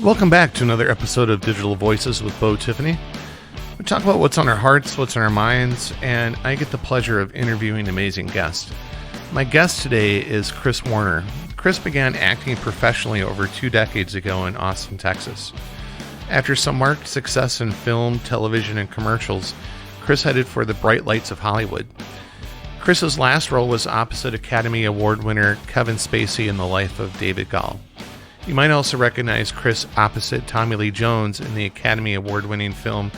Welcome back to another episode of Digital Voices with Bo Tiffany. We talk about what's on our hearts, what's on our minds, and I get the pleasure of interviewing amazing guests. My guest today is Chris Warner. Chris began acting professionally over 2 decades ago in Austin, Texas. After some marked success in film, television, and commercials, Chris headed for the bright lights of Hollywood. Chris's last role was opposite Academy Award winner Kevin Spacey in The Life of David Gale. You might also recognize Chris opposite Tommy Lee Jones in the Academy Award-winning film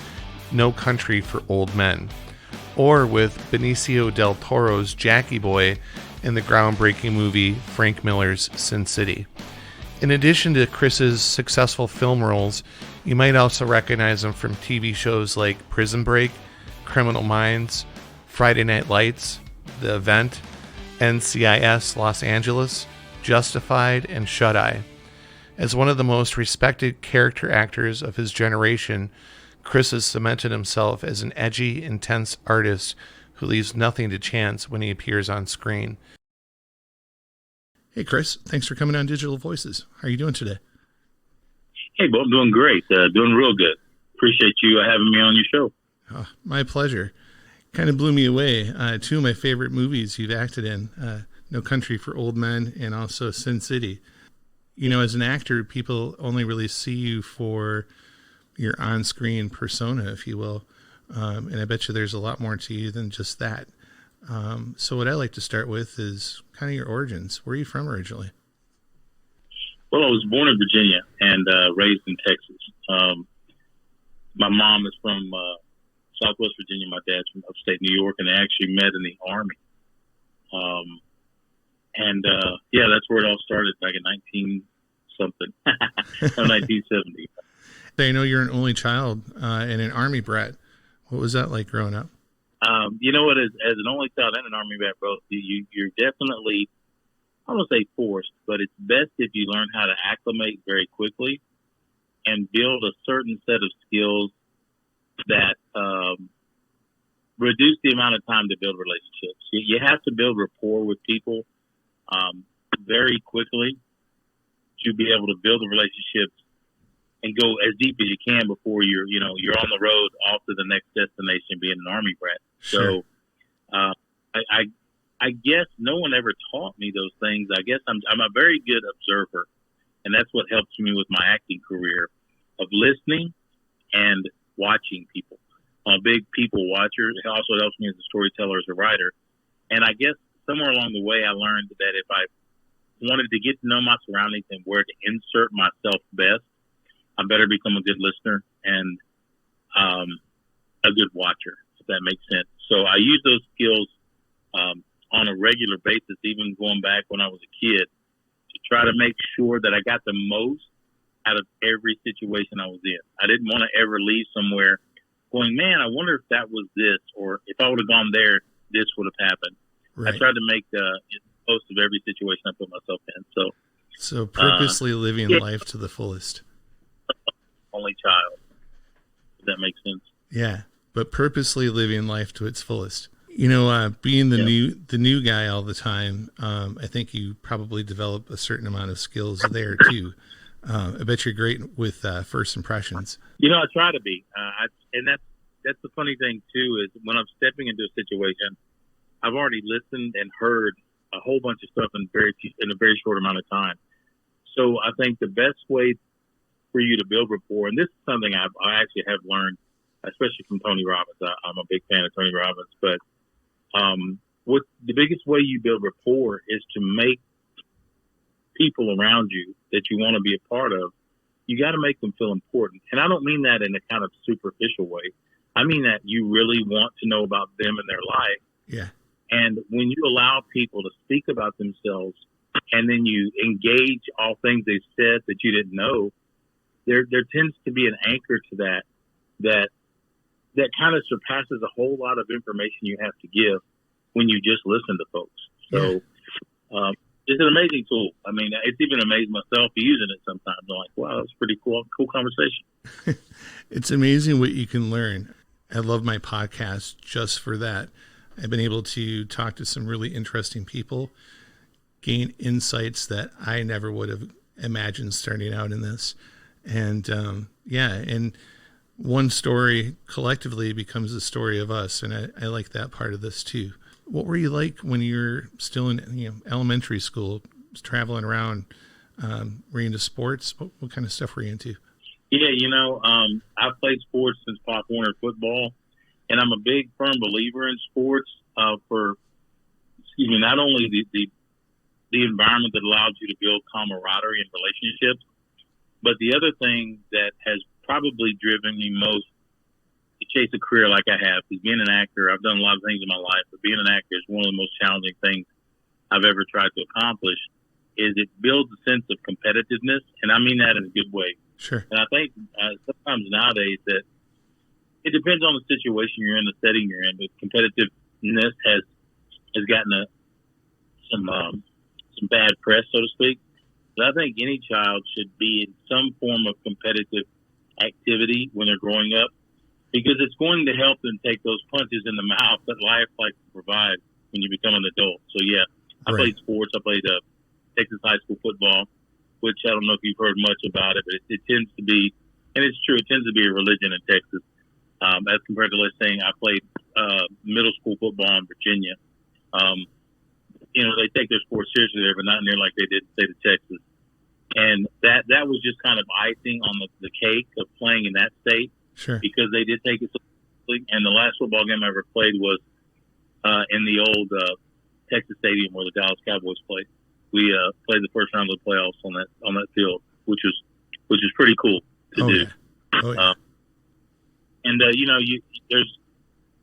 No Country for Old Men, or with Benicio del Toro's Jackie Boy in the groundbreaking movie Frank Miller's Sin City. In addition to Chris's successful film roles, you might also recognize him from TV shows like Prison Break, Criminal Minds, Friday Night Lights, The Event, NCIS Los Angeles, Justified, and Shut Eye. As one of the most respected character actors of his generation, Chris has cemented himself as an edgy, intense artist who leaves nothing to chance when he appears on screen. Hey, Chris, thanks for coming on Digital Voices. How are you doing today? Hey, Bo, I'm doing great. Doing real good. Appreciate you having me on your show. Oh, my pleasure. Kind of blew me away. 2 of my favorite movies you've acted in, No Country for Old Men and also Sin City. You know, as an actor, people only really see you for your on-screen persona, if you will. And I bet you there's a lot more to you than just that. So what I like to start with is kind of your origins. Where are you from originally? Well, I was born in Virginia and raised in Texas. My mom is from Southwest Virginia. My dad's from upstate New York, and they actually met in the Army. Yeah, that's where it all started back in 1970. I know you're an only child and an Army brat. What was that like growing up? You know what? As an only child and an Army brat, bro, you're definitely, I don't say forced, but it's best if you learn how to acclimate very quickly and build a certain set of skills that reduce the amount of time to build relationships. You have to build rapport with people very quickly to be able to build the relationships and go as deep as you can before you're on the road off to the next destination being an Army brat. Sure. So I guess no one ever taught me those things. I guess I'm a very good observer, and that's what helps me with my acting career of listening and watching people. I'm a big people watcher. It also helps me as a storyteller, as a writer. And I guess somewhere along the way, I learned that if I wanted to get to know my surroundings and where to insert myself best, I better become a good listener and a good watcher, if that makes sense. So I use those skills on a regular basis, even going back when I was a kid, to try to make sure that I got the most out of every situation I was in. I didn't want to ever leave somewhere going, man, I wonder if that was this, or if I would have gone there, this would have happened. Right. I tried to make the most of every situation I put myself in. So purposely living life to the fullest. Only child. Does that make sense? Yeah, but purposely living life to its fullest. You know, being the new guy all the time, I think you probably develop a certain amount of skills there too. I bet you're great with first impressions. You know, I try to be, and that's the funny thing too, is when I'm stepping into a situation, I've already listened and heard a whole bunch of stuff in a very short amount of time. So I think the best way for you to build rapport, and this is something I actually have learned, especially from Tony Robbins. I'm a big fan of Tony Robbins, but what the biggest way you build rapport is to make people around you that you want to be a part of, you got to make them feel important. And I don't mean that in a kind of superficial way. I mean that you really want to know about them and their life. Yeah. And when you allow people to speak about themselves and then you engage all things they said that you didn't know, there tends to be an anchor to that kind of surpasses a whole lot of information you have to give when you just listen to folks. So it's an amazing tool. I mean, it's even amazed myself using it sometimes. I'm like, wow, that's pretty cool conversation. It's amazing what you can learn. I love my podcast just for that. I've been able to talk to some really interesting people, gain insights that I never would have imagined starting out in this. And and one story collectively becomes the story of us. And I like that part of this too. What were you like when you were still in elementary school, traveling around? Were you into sports? What kind of stuff were you into? Yeah, I've played sports since Pop Warner football, and I'm a big, firm believer in sports for, not only the environment that allows you to build camaraderie and relationships, but the other thing that has probably driven me most to chase a career like I have, because being an actor, I've done a lot of things in my life, but being an actor is one of the most challenging things I've ever tried to accomplish, is it builds a sense of competitiveness, and I mean that in a good way. Sure. And I think sometimes nowadays that it depends on the situation you're in, the setting you're in, but competitiveness has gotten some bad press, so to speak. But I think any child should be in some form of competitive activity when they're growing up, because it's going to help them take those punches in the mouth that life likes to provide when you become an adult. So yeah, I played sports. I played Texas high school football, which I don't know if you've heard much about it, but it tends to be, and it's true, it tends to be a religion in Texas, as compared to, let's say, I played middle school football in Virginia. They take their sports seriously there, but not near like they did in the state of Texas. And that was just kind of icing on the cake of playing in that state, sure, because they did take it seriously. And the last football game I ever played was in the old Texas Stadium where the Dallas Cowboys played. We played the first round of the playoffs on that field, which is pretty cool to do. Yeah. Oh, yeah.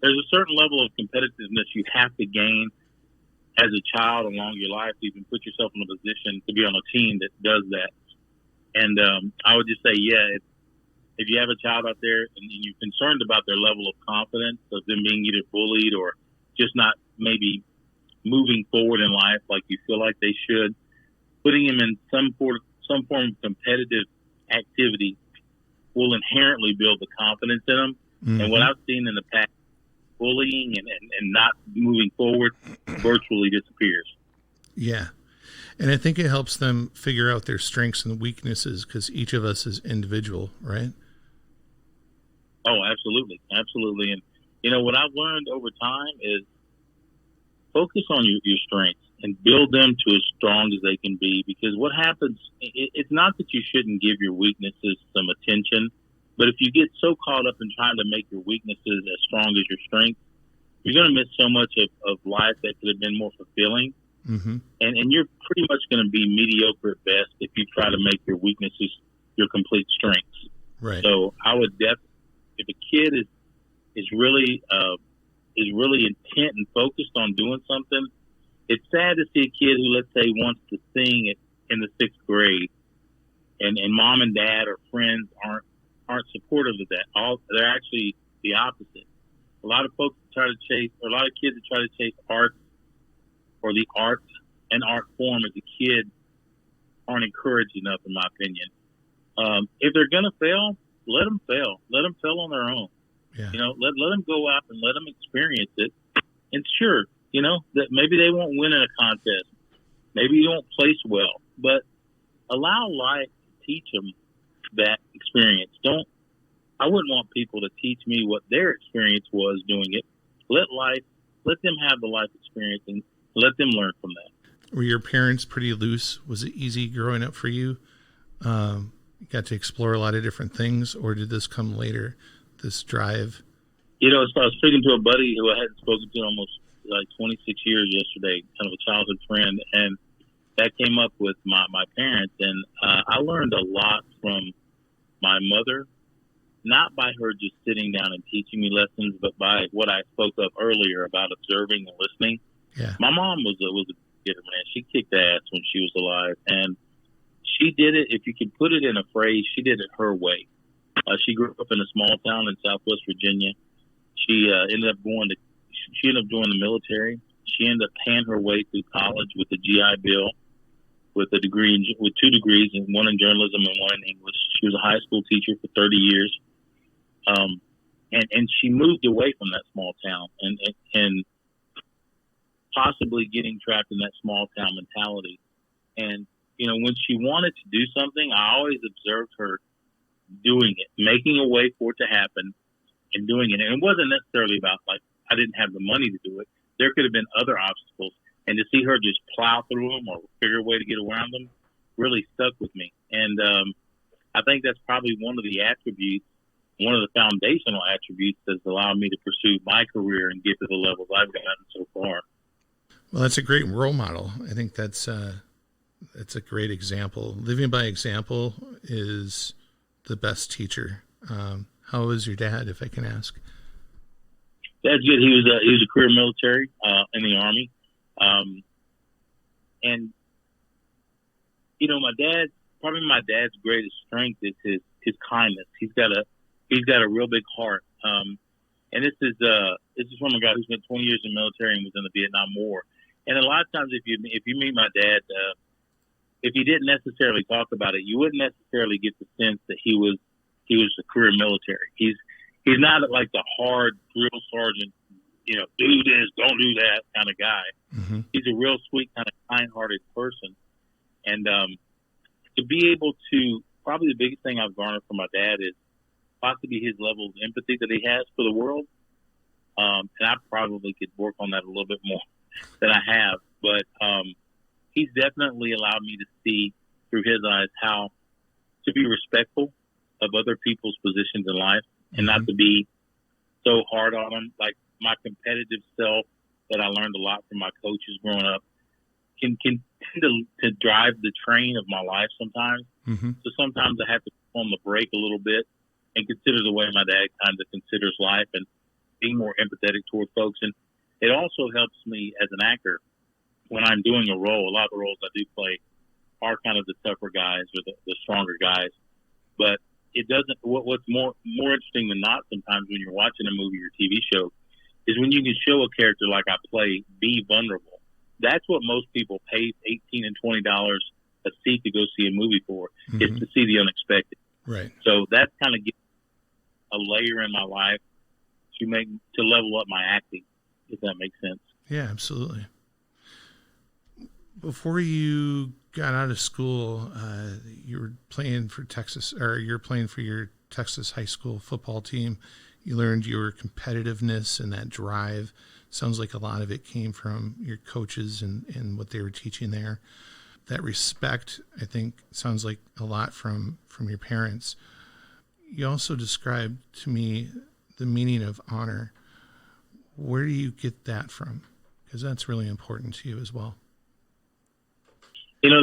There's a certain level of competitiveness you have to gain as a child along your life to even put yourself in a position to be on a team that does that. And I would just say, if you have a child out there and you're concerned about their level of confidence, of them being either bullied or just not maybe moving forward in life like you feel like they should, putting them in some form of competitive activity will inherently build the confidence in them. Mm-hmm. And what I've seen in the past, bullying and not moving forward virtually disappears. Yeah. And I think it helps them figure out their strengths and weaknesses, because each of us is individual, right? Oh, absolutely. Absolutely. And, what I've learned over time is focus on your strengths and build them to as strong as they can be, because what happens, it's not that you shouldn't give your weaknesses some attention, but if you get so caught up in trying to make your weaknesses as strong as your strengths, you're going to miss so much of life that could have been more fulfilling. Mm-hmm. And you're pretty much going to be mediocre at best if you try to make your weaknesses your complete strengths. Right. So I would definitely, if a kid is really intent and focused on doing something, it's sad to see a kid who, let's say, wants to sing in the 6th grade, and mom and dad or friends aren't supportive of that. They're actually the opposite. A lot of folks a lot of kids that try to chase art or the art and art form as a kid aren't encouraged enough, in my opinion. If they're going to fail, let them fail. Let them fail on their own. Yeah. Let them go out and let them experience it. And sure, that maybe they won't win in a contest. Maybe you won't place well, but allow life to teach them that experience. I wouldn't want people to teach me what their experience was doing it. Let them have the life experience and let them learn from that. Were your parents pretty loose? Was it easy growing up for you? You got to explore a lot of different things, or did this come later, this drive? So I was speaking to a buddy who I hadn't spoken to in almost like 26 years yesterday, kind of a childhood friend, and that came up with my parents, and I learned a lot from my mother, not by her just sitting down and teaching me lessons, but by what I spoke of earlier about observing and listening. Yeah. My mom was a getter, man. She kicked ass when she was alive, and she did it, if you could put it in a phrase, she did it her way. She grew up in a small town in Southwest Virginia. She ended up joining the military. She ended up paying her way through college with a GI Bill, with 2 degrees, and one in journalism and one in English. She was a high school teacher for 30 years. And she moved away from that small town and possibly getting trapped in that small town mentality. And, when she wanted to do something, I always observed her doing it, making a way for it to happen and doing it. And it wasn't necessarily about, like, I didn't have the money to do it. There could have been other obstacles. And to see her just plow through them or figure a way to get around them really stuck with me. And I think that's probably one of the attributes, one of the foundational attributes that's allowed me to pursue my career and get to the levels I've gotten so far. Well, that's a great role model. I think that's a great example. Living by example is the best teacher. How was your dad, if I can ask? Dad's good. He was a career military in the Army, and you know, my dad's greatest strength is his kindness. He's got a real big heart. And this is from a guy who spent 20 years in the military and was in the Vietnam War. And a lot of times, if you meet my dad, if he didn't necessarily talk about it, you wouldn't necessarily get the sense that he was a career military. He's not like the hard drill sergeant, you know, do this, don't do that kind of guy. Mm-hmm. He's a real sweet, kind of kind-hearted person. And to be able to, probably the biggest thing I've garnered from my dad is possibly his level of empathy that he has for the world. And I probably could work on that a little bit more than I have. But he's definitely allowed me to see through his eyes how to be respectful of other people's positions in life and not to be so hard on them. Like my competitive self that I learned a lot from my coaches growing up can tend to drive the train of my life sometimes. Mm-hmm. So sometimes I have to put on the brake a little bit and consider the way my dad kind of considers life and being more empathetic toward folks. And it also helps me as an actor when I'm doing a role. A lot of the roles I do play are kind of the tougher guys or the stronger guys. But it doesn't. What's more interesting than not sometimes when you're watching a movie or TV show is when you can show a character like I play be vulnerable. That's what most people pay $18 and $20 a seat to go see a movie for, is to see the unexpected. Right. So that's kind of a layer in my life to level up my acting, if that makes sense. Yeah, absolutely. Before you got out of school, you were playing for Texas, or you're playing for your Texas high school football team. You learned your competitiveness and that drive. Sounds like a lot of it came from your coaches and what they were teaching there. That respect, I think, sounds like a lot from your parents. You also described to me the meaning of honor. Where do you get that from? Because that's really important to you as well. You know,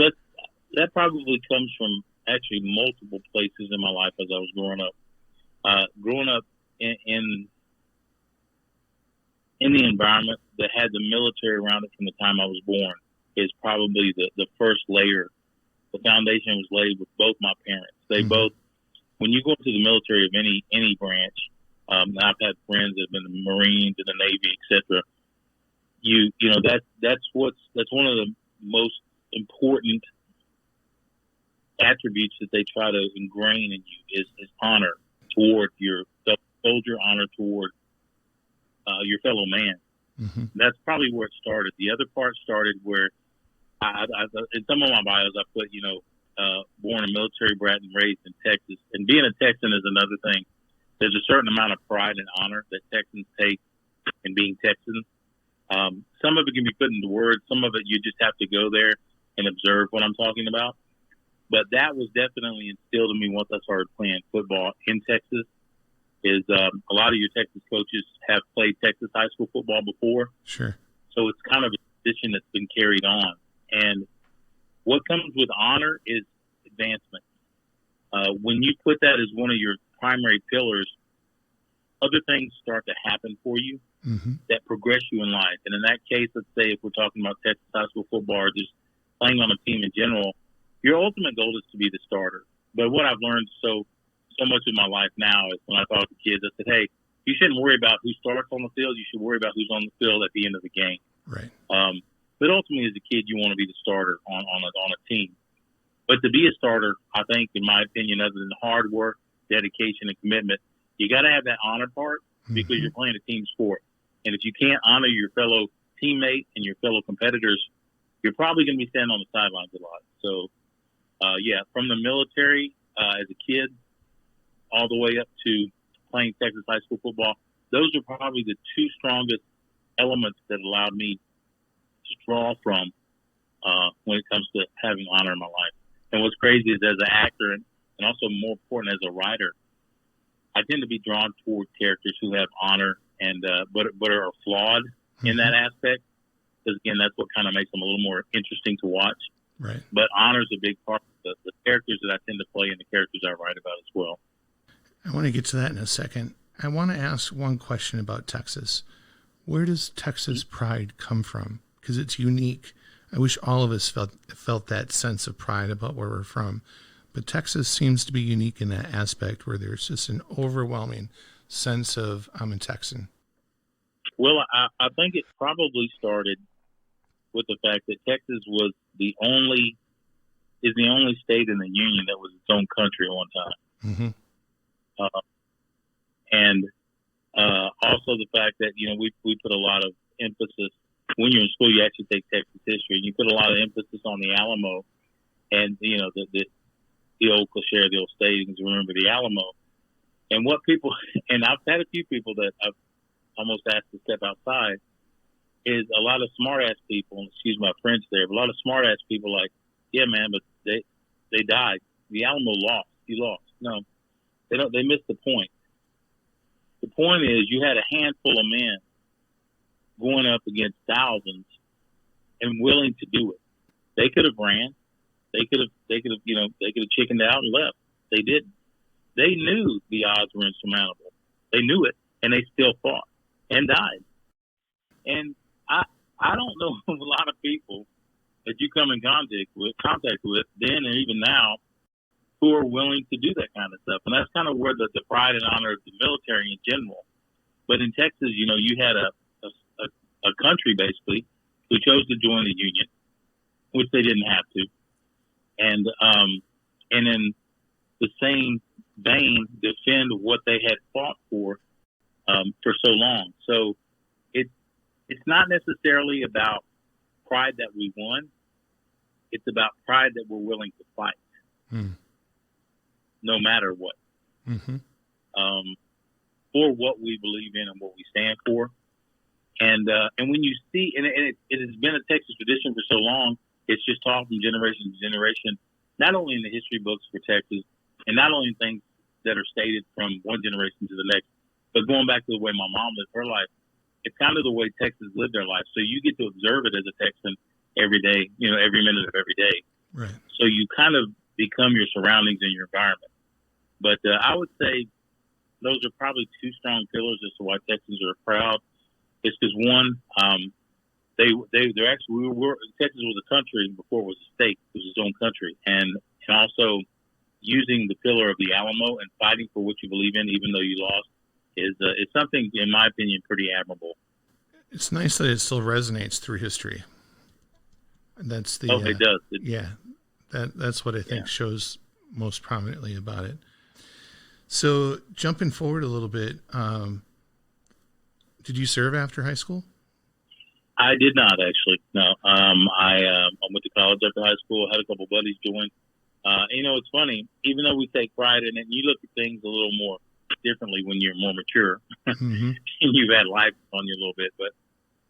that probably comes from actually multiple places in my life as I was growing up. Growing up in the environment that had the military around it from the time I was born is probably the first layer. The foundation was laid with both my parents. They both, when you go into the military of any branch, I've had friends that have been in the Marines and the Navy, etc. You know, that's one of the most important attributes that they try to ingrain in you is honor toward your fellow soldier, honor toward your fellow man. Mm-hmm. That's probably where it started. The other part started where I in some of my bios I put, you know, born a military brat and raised in Texas. And being a Texan is another thing. There's a certain amount of pride and honor that Texans take in being Texans. Some of it can be put into words. Some of it you just have to go there and observe what I'm talking about. But that was definitely instilled in me once I started playing football in Texas. Is a lot of your Texas coaches have played Texas high school football before. Sure. So it's kind of a tradition that's been carried on. And what comes with honor is advancement. When you put that as one of your primary pillars, other things start to happen for you that progress you in life. And in that case, let's say if we're talking about Texas high school football or just playing on a team in general, your ultimate goal is to be the starter. But what I've learned so much of my life now is when I talk to kids, I said, hey, you shouldn't worry about who starts on the field. You should worry about who's on the field at the end of the game. Right. But ultimately, as a kid, you want to be the starter on a team. But to be a starter, I think, in my opinion, other than hard work, dedication, and commitment, you got to have that honor part because you're playing a team sport. And if you can't honor your fellow teammate and your fellow competitors, you're probably going to be standing on the sidelines a lot. So, from the military as a kid, all the way up to playing Texas high school football, those are probably the two strongest elements that allowed me to draw from when it comes to having honor in my life. And what's crazy is, as an actor and also more important as a writer, I tend to be drawn toward characters who have honor and but are flawed in that aspect. Because again, that's what kind of makes them a little more interesting to watch. Right. But honor is a big part of the characters that I tend to play and the characters I write about as well. I want to get to that in a second. I want to ask one question about Texas. Where does Texas pride come from? Because it's unique. I wish all of us felt that sense of pride about where we're from. But Texas seems to be unique in that aspect where there's just an overwhelming sense of, I'm a Texan. Well, I think it probably started with the fact that Texas was the only state in the union that was its own country at one time. Mm-hmm. And also the fact that, we put a lot of emphasis. When you're in school, you actually take Texas history, and you put a lot of emphasis on the Alamo and, the old cliche, the old sayings, remember the Alamo. And what people, and I've had a few people that I've almost asked to step outside, is a lot of smart-ass people, excuse my French there, but a lot of smart-ass people like, yeah, man, but they died. The Alamo lost. You lost. No, they missed the point. The point is you had a handful of men going up against thousands and willing to do it. They could have ran. They could have chickened out and left. They didn't. They knew the odds were insurmountable. They knew it, and they still fought and died. And I don't know a lot of people that you come in contact with then and even now who are willing to do that kind of stuff. And that's kind of where the pride and honor of the military in general. But in Texas, you had a country basically who chose to join the union, which they didn't have to. And in the same vein, defend what they had fought for so long. So it's not necessarily about pride that we won. It's about pride that we're willing to fight, no matter what, for what we believe in and what we stand for. And when you see, and it has been a Texas tradition for so long, it's just taught from generation to generation, not only in the history books for Texas, and not only in things that are stated from one generation to the next, but going back to the way my mom lived her life, it's kind of the way Texans live their life. So you get to observe it as a Texan every day, every minute of every day. Right. So you kind of become your surroundings and your environment. But I would say those are probably two strong pillars as to why Texans are proud. It's because one, they're actually Texas was a country before it was a state. It was its own country, and also using the pillar of the Alamo and fighting for what you believe in, even though you lost, is something, in my opinion, pretty admirable. It's nice that it still resonates through history. That's the it does. That's what I think shows most prominently about it. So jumping forward a little bit, did you serve after high school? I did not, actually. No. I went to college after high school, had a couple buddies join. It's funny, even though we take pride in it, you look at things a little more differently when you're more mature and you've had life on you a little bit. But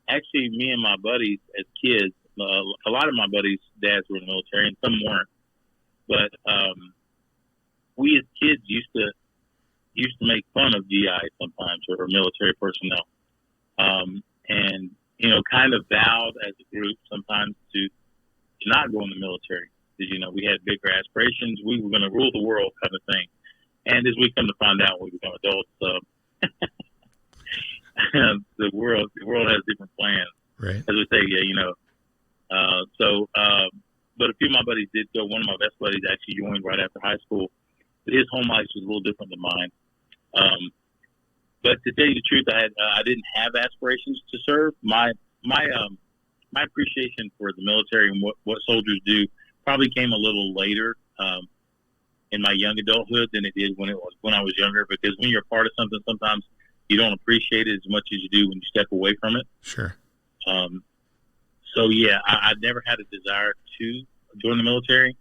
actually, me and my buddies as kids, a lot of my buddies' dads were in the military and some weren't. But we as kids used to make fun of GI sometimes, or military personnel. And kind of vowed as a group sometimes to not go in the military because, we had bigger aspirations. We were going to rule the world kind of thing. And as we come to find out when we become adults, the world has different plans. Right. As we say, but a few of my buddies did go. One of my best buddies actually joined right after high school. But his home life was a little different than mine. But to tell you the truth, I didn't have aspirations to serve. My appreciation for the military and what soldiers do probably came a little later in my young adulthood than it did when I was younger. Because when you're a part of something, sometimes you don't appreciate it as much as you do when you step away from it. Sure. So yeah, I never had a desire to join the military.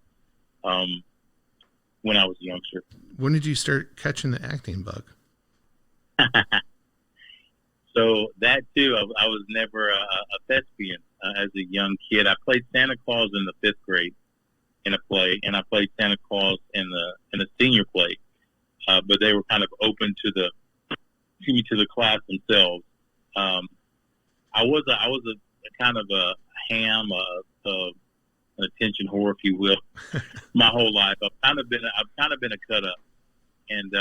when I was a youngster. When did you start catching the acting bug? So that too, I was never a thespian as a young kid. I played Santa Claus in the 5th grade in a play, and I played Santa Claus in a senior play. But they were kind of open to the class themselves. I was a kind of a ham, an attention whore, if you will, my whole life. I've kind of been a cut up, and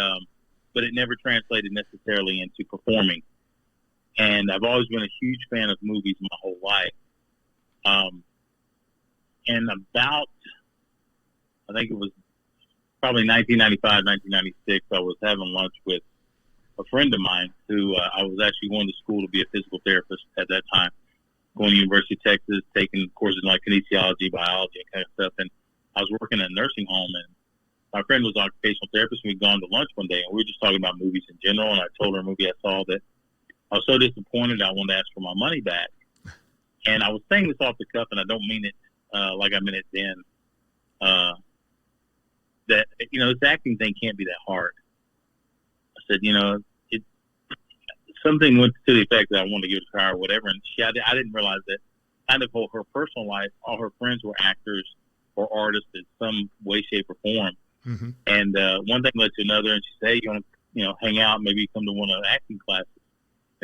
but it never translated necessarily into performing. And I've always been a huge fan of movies my whole life. And about, I think it was probably 1995, 1996, I was having lunch with a friend of mine who I was actually going to school to be a physical therapist at that time, going to University of Texas, taking courses like kinesiology, biology, and kind of stuff. And I was working at a nursing home, and my friend was an occupational therapist, and we'd gone to lunch one day, and we were just talking about movies in general, and I told her a movie I saw that I was so disappointed I wanted to ask for my money back. And I was saying this off the cuff, and I don't mean it like I meant it then, that, this acting thing can't be that hard. I said, something went to the effect that I wanted to give it to her or whatever. And I didn't realize that kind of her personal life, all her friends were actors or artists in some way, shape, or form. Mm-hmm. And one thing led to another, and she said, hey, you want to, hang out, maybe come to one of the acting classes.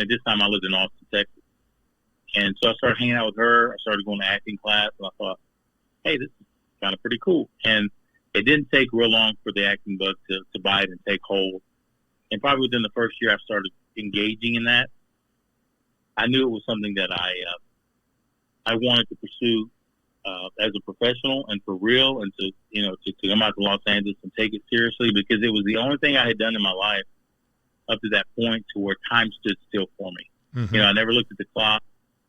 And this time I lived in Austin, Texas. And so I started hanging out with her. I started going to acting class, and I thought, hey, this is kind of pretty cool. And it didn't take real long for the acting bug to bite and take hold. And probably within the first year I started engaging in that, I knew it was something that I wanted to pursue as a professional and for real, and to come out to Los Angeles and take it seriously, because it was the only thing I had done in my life up to that point to where time stood still for me. Mm-hmm. I never looked at the clock.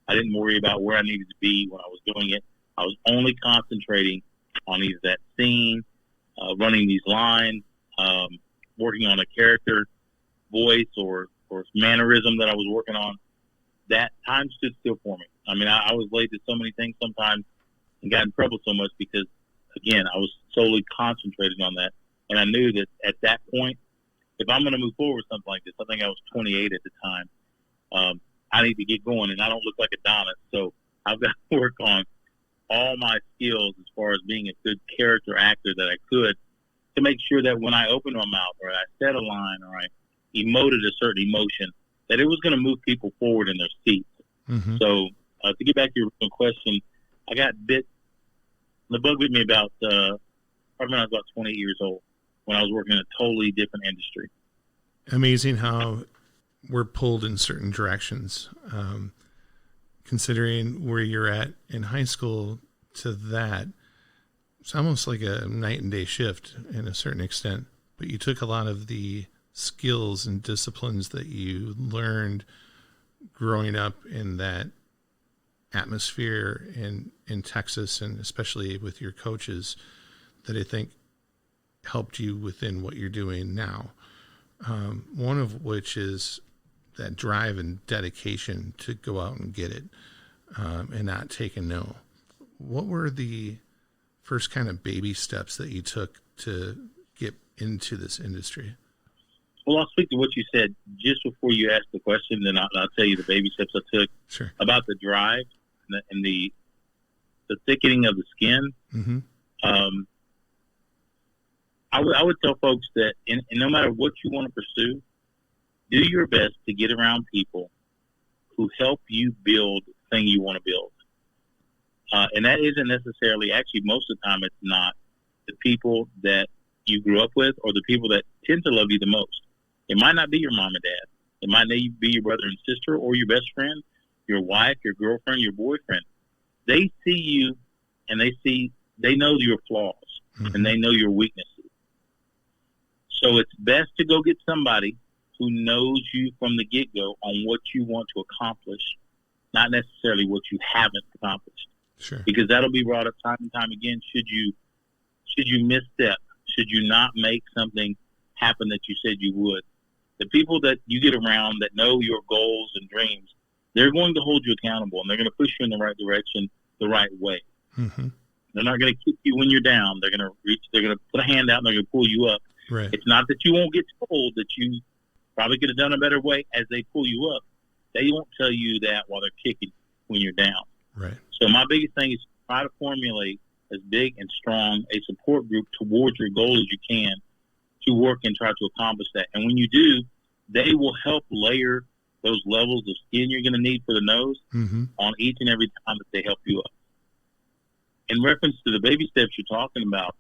I didn't worry about where I needed to be when I was doing it. I was only concentrating on either that scene, running these lines, working on a character voice or mannerism that I was working on. That time stood still for me. I mean, I was late to so many things sometimes and got in trouble so much because, again, I was solely concentrated on that. And I knew that at that point, if I'm going to move forward with something like this, I think I was 28 at the time, I need to get going, and I don't look like Adonis. So I've got to work on all my skills as far as being a good character actor that I could, to make sure that when I opened my mouth or I said a line or I emoted a certain emotion, that it was going to move people forward in their seats. Mm-hmm. So to get back to your original question, I got the bug bit me about, probably when I was about 28 years old, when I was working in a totally different industry. Amazing how we're pulled in certain directions. Considering where you're at in high school to that, it's almost like a night and day shift in a certain extent. But you took a lot of the skills and disciplines that you learned growing up in that atmosphere in Texas, and especially with your coaches, that I think helped you within what you're doing now. One of which is that drive and dedication to go out and get it, and not take a no. What were the first kind of baby steps that you took to get into this industry? Well, I'll speak to what you said just before you asked the question, then I'll tell you the baby steps I took. Sure. About the drive and the thickening of the skin. Mm-hmm. I would tell folks that and no matter what you want to pursue, do your best to get around people who help you build the thing you want to build. And that isn't necessarily, actually most of the time it's not the people that you grew up with or the people that tend to love you the most. It might not be your mom and dad. It might be your brother and sister or your best friend, your wife, your girlfriend, your boyfriend. They see you and they know your flaws, mm-hmm. and they know your weaknesses. So it's best to go get somebody who knows you from the get-go on what you want to accomplish, not necessarily what you haven't accomplished. Sure. Because that'll be brought up time and time again. Should you misstep? Should you not make something happen that you said you would? The people that you get around that know your goals and dreams, they're going to hold you accountable, and they're going to push you in the right direction, the right way. Mm-hmm. They're not going to kick you when you're down. They're going to reach. They're going to put a hand out and they're going to pull you up. Right. It's not that you won't get told that you probably could have done a better way as they pull you up. They won't tell you that while they're kicking when you're down. Right. So my biggest thing is try to formulate as big and strong a support group towards your goal as you can to work and try to accomplish that. And when you do, they will help layer those levels of skin you're going to need for the nose on each and every time that they help you up. In reference to the baby steps you're talking about,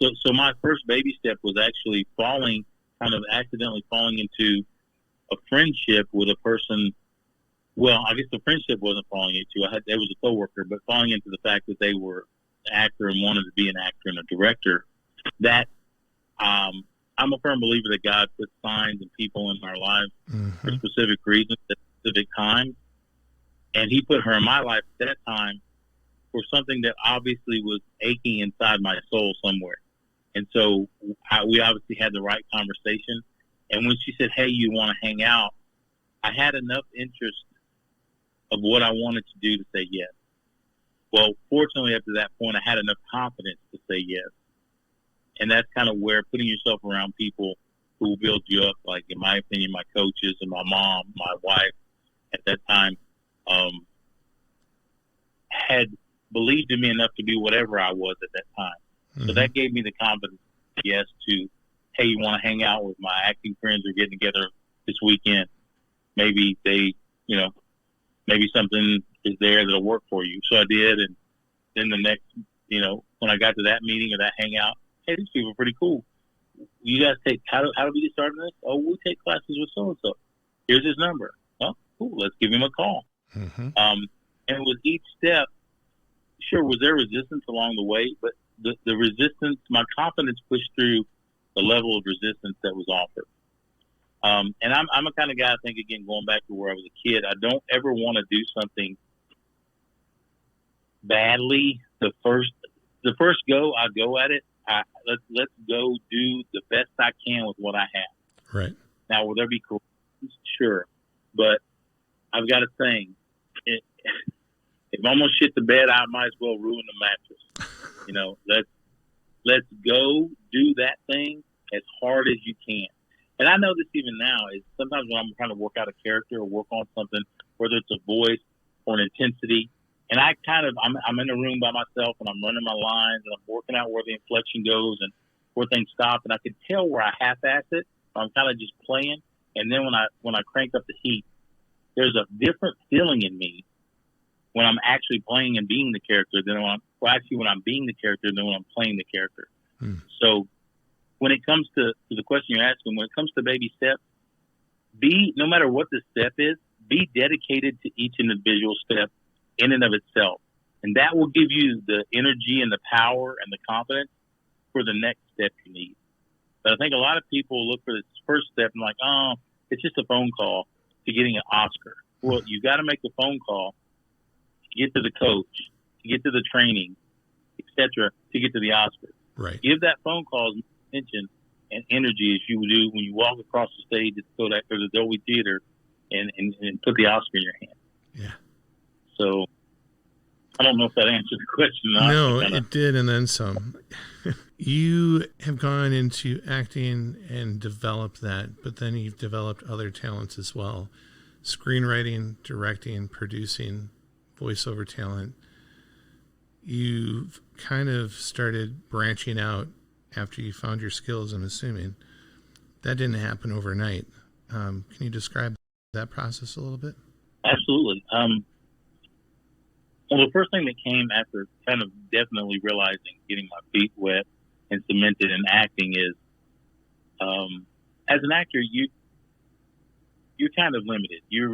so my first baby step was actually accidentally falling into a friendship with a person. Well, I guess the friendship wasn't falling into. There was a coworker, but falling into the fact that they were an actor and wanted to be an actor and a director. That I'm a firm believer that God puts signs and people in our lives for specific reasons at specific times. And He put her in my life at that time for something that obviously was aching inside my soul somewhere. And so we obviously had the right conversation. And when she said, "Hey, you want to hang out?" I had enough interest of what I wanted to do to say yes. Well, fortunately, up to that point, I had enough confidence to say yes. And that's kind of where putting yourself around people who will build you up, like in my opinion, my coaches and my mom, my wife at that time, had believed in me enough to be whatever I was at that time. So that gave me the confidence, yes, to, "Hey, you want to hang out with my acting friends or get together this weekend? Maybe maybe something is there that'll work for you." So I did. And then the next, when I got to that meeting or that hangout, "Hey, these people are pretty cool. You guys how do we get started on this?" "Oh, we take classes with so-and-so. Here's his number." "Oh, cool. Let's give him a call." And with each step, sure, was there resistance along the way, but the resistance, my confidence pushed through the level of resistance that was offered. And I'm a kind of guy, I think, again, going back to where I was a kid, I don't ever want to do something badly. The first go, I go at it. Let's go do the best I can with what I have. Right. Now, will there be corrections? Sure. But I've got a saying, if I'm going to shit the bed, I might as well ruin the mattress. Let's go do that thing as hard as you can. And I know this even now is sometimes when I'm trying to work out a character or work on something, whether it's a voice or an intensity, and I'm in a room by myself and I'm running my lines and I'm working out where the inflection goes and where things stop, and I can tell where I half-ass it. I'm kind of just playing, and then when I crank up the heat, there's a different feeling in me when I'm actually playing and being the character than when I'm being the character than when I'm playing the character. So when it comes to the question you're asking, when it comes to baby steps, no matter what the step is, be dedicated to each individual step in and of itself. And that will give you the energy and the power and the confidence for the next step you need. But I think a lot of people look for this first step and like, "Oh, it's just a phone call to getting an Oscar." Well, you got to make the phone call to get to the coach, to get to the training, etc., to get to the Oscar. Right. Give that phone call as much attention and energy as you would do when you walk across the stage at the Dolby Theater and put the Oscar in your hand. Yeah. So I don't know if that answered the question or not. No, it did, and then some. You have gone into acting and developed that, but then you've developed other talents as well. Screenwriting, directing, producing, voiceover talent. You've kind of started branching out after you found your skills, I'm assuming. That didn't happen overnight. Can you describe that process a little bit? Absolutely. Well, the first thing that came after kind of definitely realizing, getting my feet wet and cemented in acting is, as an actor, you're kind of limited. You're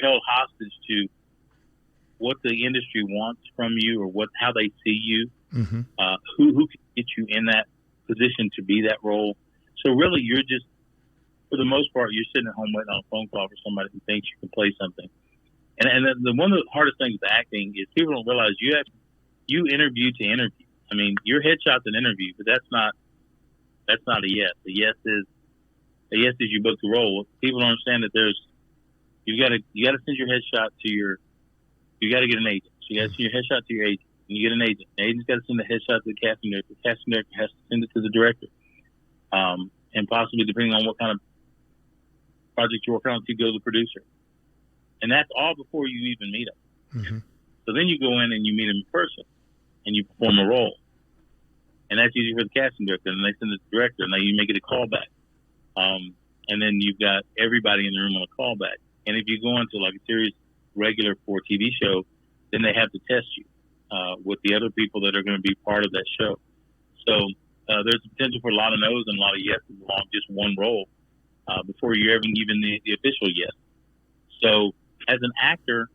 held hostage to what the industry wants from you or how they see you, who can get you in that position to be that role. So really, you're just, for the most part, you're sitting at home waiting on a phone call for somebody who thinks you can play something. And one of the hardest things with acting is people don't realize you interview to interview. I mean, your headshot's an interview, but that's not a yes. A yes is you book the role. People don't understand that you got to send your headshot to you got to get an agent. So you got to send your headshot to your agent. And you get an agent. The agent's got to send the headshot to the casting director. The casting director has to send it to the director. And possibly, depending on what kind of project you're working on, to go to the producer. And that's all before you even meet them. Mm-hmm. So then you go in and you meet them in person, and you perform a role. And that's usually for the casting director. And they send it to the director, and then you make it a callback. And then you've got everybody in the room on a callback. And if you go into like a series regular for a TV show, then they have to test you with the other people that are going to be part of that show. So there's potential for a lot of no's and a lot of yeses along just one role before you're ever even the official yes. So as an actor,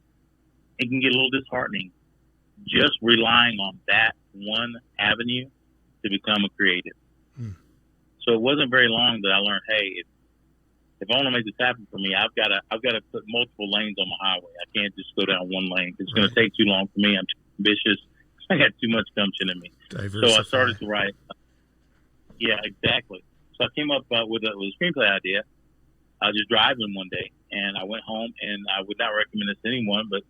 it can get a little disheartening just relying on that one avenue to become a creative. So it wasn't very long that I learned, hey, if I want to make this happen for me, I've got to put multiple lanes on the highway. I can't just go down one lane. It's going to take too long for me. I'm too ambitious. I got too much gumption in me. Diversify. So I started to write. Yeah, exactly. So I came up with a screenplay idea. I was just driving one day, and I went home, and I would not recommend this to anyone, but,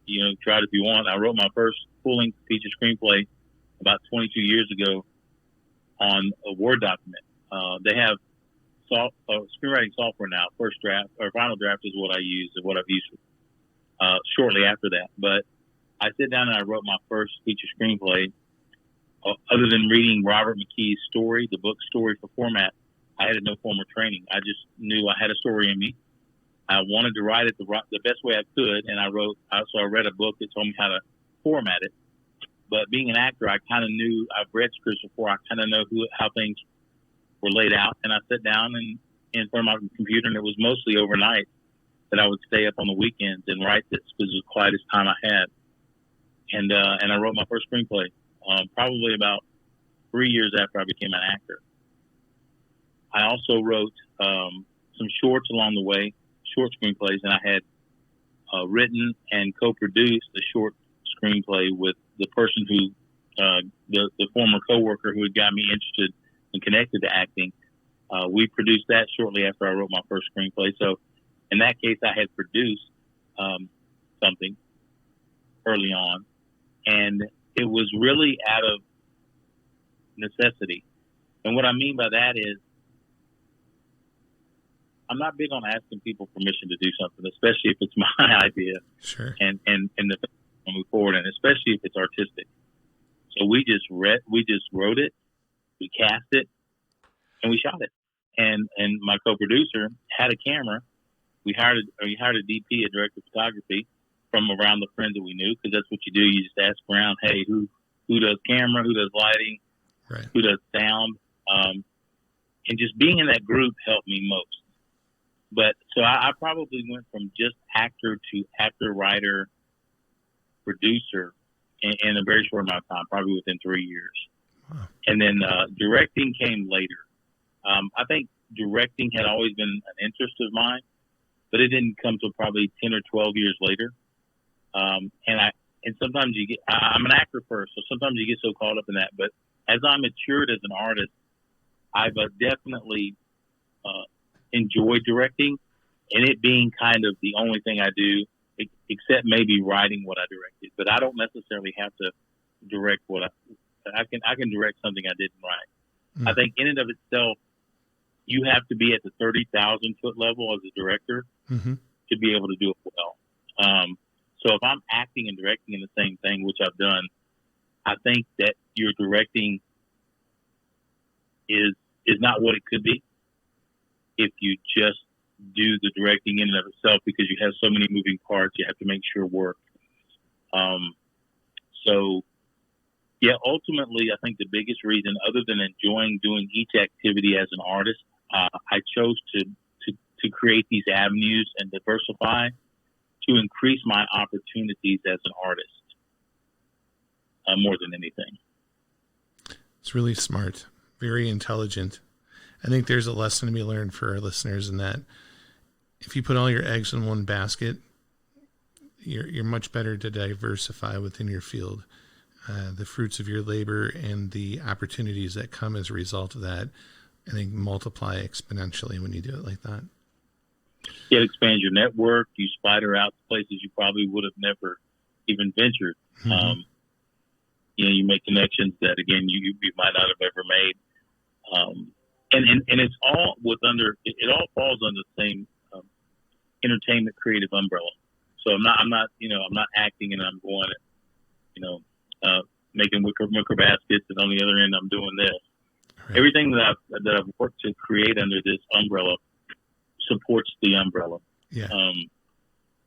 try it if you want. I wrote my first full-length feature screenplay about 22 years ago on a Word document. They have screenwriting software now. First draft or final draft is what I use and what I've used shortly after that. But I sat down and I wrote my first feature screenplay. Other than reading Robert McKee's story, the book Story for Format, I had no formal training. I just knew I had a story in me. I wanted to write it the best way I could, and I read a book that told me how to format it. But being an actor, I kind of knew. I've read scripts before. I kind of know how things were laid out, and I sat down in front of my computer, and it was mostly overnight that I would stay up on the weekends and write this because it was the quietest time I had. And I wrote my first screenplay probably about 3 years after I became an actor. I also wrote some shorts along the way, short screenplays, and I had written and co-produced a short screenplay with the person who, the former coworker who had got me interested and connected to acting. We produced that shortly after I wrote my first screenplay. So in that case, I had produced something early on, and it was really out of necessity. And what I mean by that is I'm not big on asking people permission to do something, especially if it's my idea. Sure. And the move forward, and especially if it's artistic. So we just wrote it, we cast it, and we shot it. And my co-producer had a camera. We hired a DP, a director of photography, from around the friends that we knew, because that's what you do. You just ask around, hey, who does camera, who does lighting, right, who does sound, and just being in that group helped me most. But so I probably went from just actor to actor, writer, producer in a very short amount of time, probably within 3 years. Wow. And then directing came later. I think directing had always been an interest of mine, but it didn't come till probably 10 or 12 years later. And sometimes I'm an actor first, so sometimes you get so caught up in that. But as I matured as an artist, I've definitely enjoyed directing, and it being kind of the only thing I do, except maybe writing what I directed. But I don't necessarily have to direct what I can direct something I didn't write. Mm-hmm. I think in and of itself, you have to be at the 30,000 foot level as a director mm-hmm. to be able to do it well. So if I'm acting and directing in the same thing, which I've done, I think that your directing is not what it could be if you just do the directing in and of itself, because you have so many moving parts you have to make sure work. So yeah, ultimately, I think the biggest reason, other than enjoying doing each activity as an artist, I chose to create these avenues and diversify to increase my opportunities as an artist more than anything. It's really smart, very intelligent. I think there's a lesson to be learned for our listeners in that if you put all your eggs in one basket, you're much better to diversify within your field. The fruits of your labor and the opportunities that come as a result of that, I think, multiply exponentially when you do it like that. Yeah, it expands your network. You spider out places you probably would have never even ventured. Mm-hmm. You make connections that again you might not have ever made, and it's all it all falls under the same entertainment creative umbrella. So I'm not acting and I'm going making wicker baskets, and on the other end I'm doing this. Right. Everything that I've worked to create under this umbrella supports the umbrella. Yeah.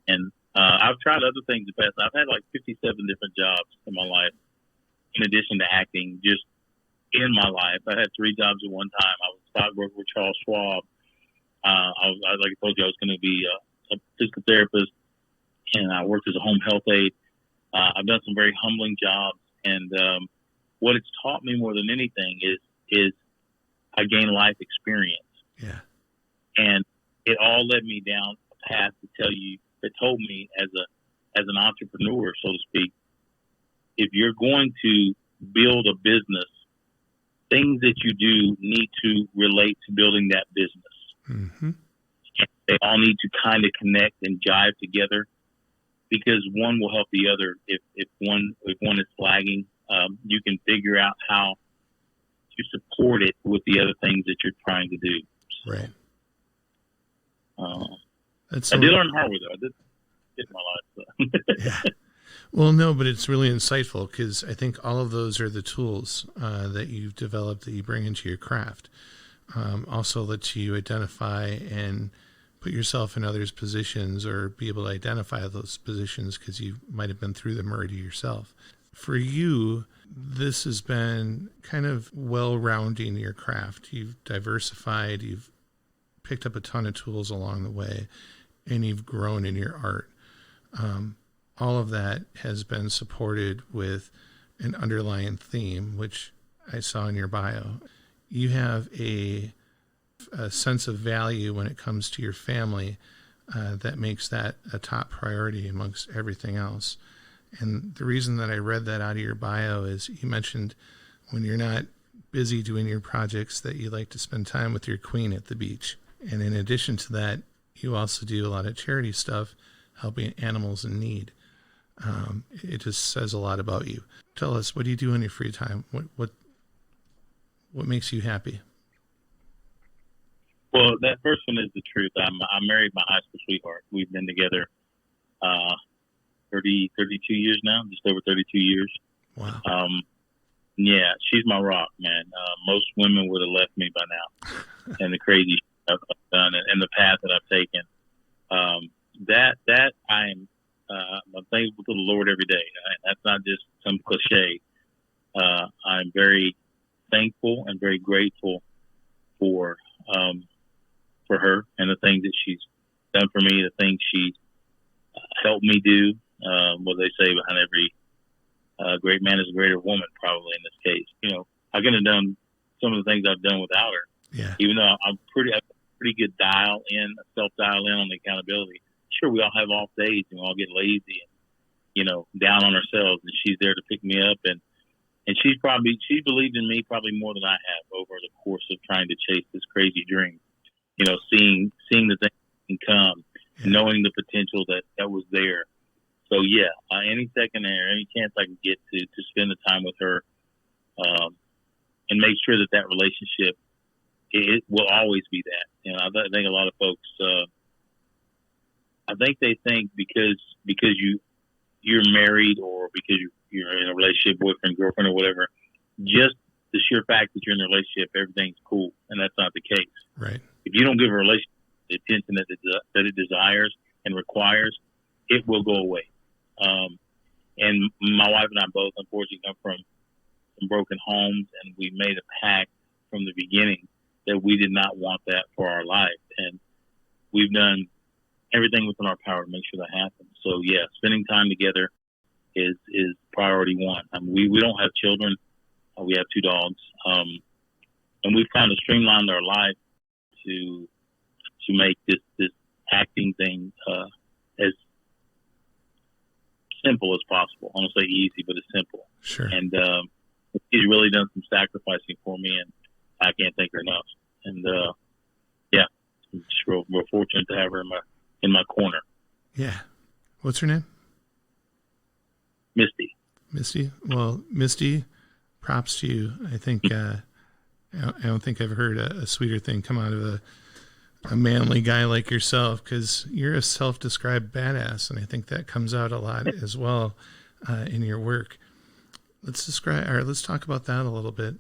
And I've tried other things in the past. I've had like 57 different jobs in my life, in addition to acting. Just in my life, I had 3 jobs at one time. I was a stockbroker with Charles Schwab. Like I told you, I was going to be a physical therapist, and I worked as a home health aide. I've done some very humbling jobs, and what it's taught me more than anything is I gained life experience. Yeah. And it all led me down a path that told me as an entrepreneur, so to speak, if you're going to build a business, things that you do need to relate to building that business. Mm-hmm. And they all need to kind of connect and jive together, because one will help the other. If one is flagging, you can figure out how to support it with the other things that you're trying to do. So, right. I did learn hard with it. I did in my life. So. Yeah. Well, no, but it's really insightful, because I think all of those are the tools that you've developed that you bring into your craft. Also lets you identify and put yourself in others' positions, or be able to identify those positions because you might have been through them already yourself. For you, this has been kind of well-rounding your craft. You've diversified, you've picked up a ton of tools along the way, and you've grown in your art. All of that has been supported with an underlying theme, which I saw in your bio. You have a sense of value when it comes to your family that makes that a top priority amongst everything else. And the reason that I read that out of your bio is you mentioned when you're not busy doing your projects that you like to spend time with your queen at the beach. And in addition to that, you also do a lot of charity stuff, helping animals in need. It just says a lot about you. Tell us, what do you do in your free time? What makes you happy? Well, that first one is the truth. I married my high school sweetheart. We've been together 32 years now, just over 32 years. Wow. Yeah, she's my rock, man. Most women would have left me by now, and the crazy stuff I've done and the path that I've taken. That I'm thankful to the Lord every day. That's not just some cliche. I'm very thankful and very grateful for her and the things that she's done for me, the things she helped me do. What they say behind every great man is a greater woman, probably in this case. I couldn't have done some of the things I've done without her. Yeah. Even though I'm pretty good self dial in on the accountability. Sure, we all have off days and we all get lazy and, down on ourselves, and she's there to pick me up. And she believed in me probably more than I have over the course of trying to chase this crazy dream. Seeing the things that can come, knowing the potential that was there. So yeah, any second there, any chance I can get to spend the time with her, and make sure that relationship, it will always be that. I think a lot of folks, I think they think because you're married, or because you're in a relationship, boyfriend, girlfriend, or whatever, just the sheer fact that you're in a relationship, everything's cool, and that's not the case. Right. If you don't give a relationship the attention that it desires and requires, it will go away. And my wife and I both, unfortunately, come from broken homes, and we made a pact from the beginning that we did not want that for our life, and we've done everything within our power to make sure that happens. So yeah, spending time together is priority one. We don't have children. We have 2 dogs. And we've kind of streamlined our life to make this acting thing as simple as possible. I don't say easy, but as simple. Sure. And she's really done some sacrificing for me, and I can't thank her enough. And yeah, we're fortunate to have her in my corner. Yeah. What's her name? Misty. Misty, props to you. I think I don't think I've heard a sweeter thing come out of a manly guy like yourself, because you're a self-described badass, and I think that comes out a lot as well in your work. Let's talk about that a little bit.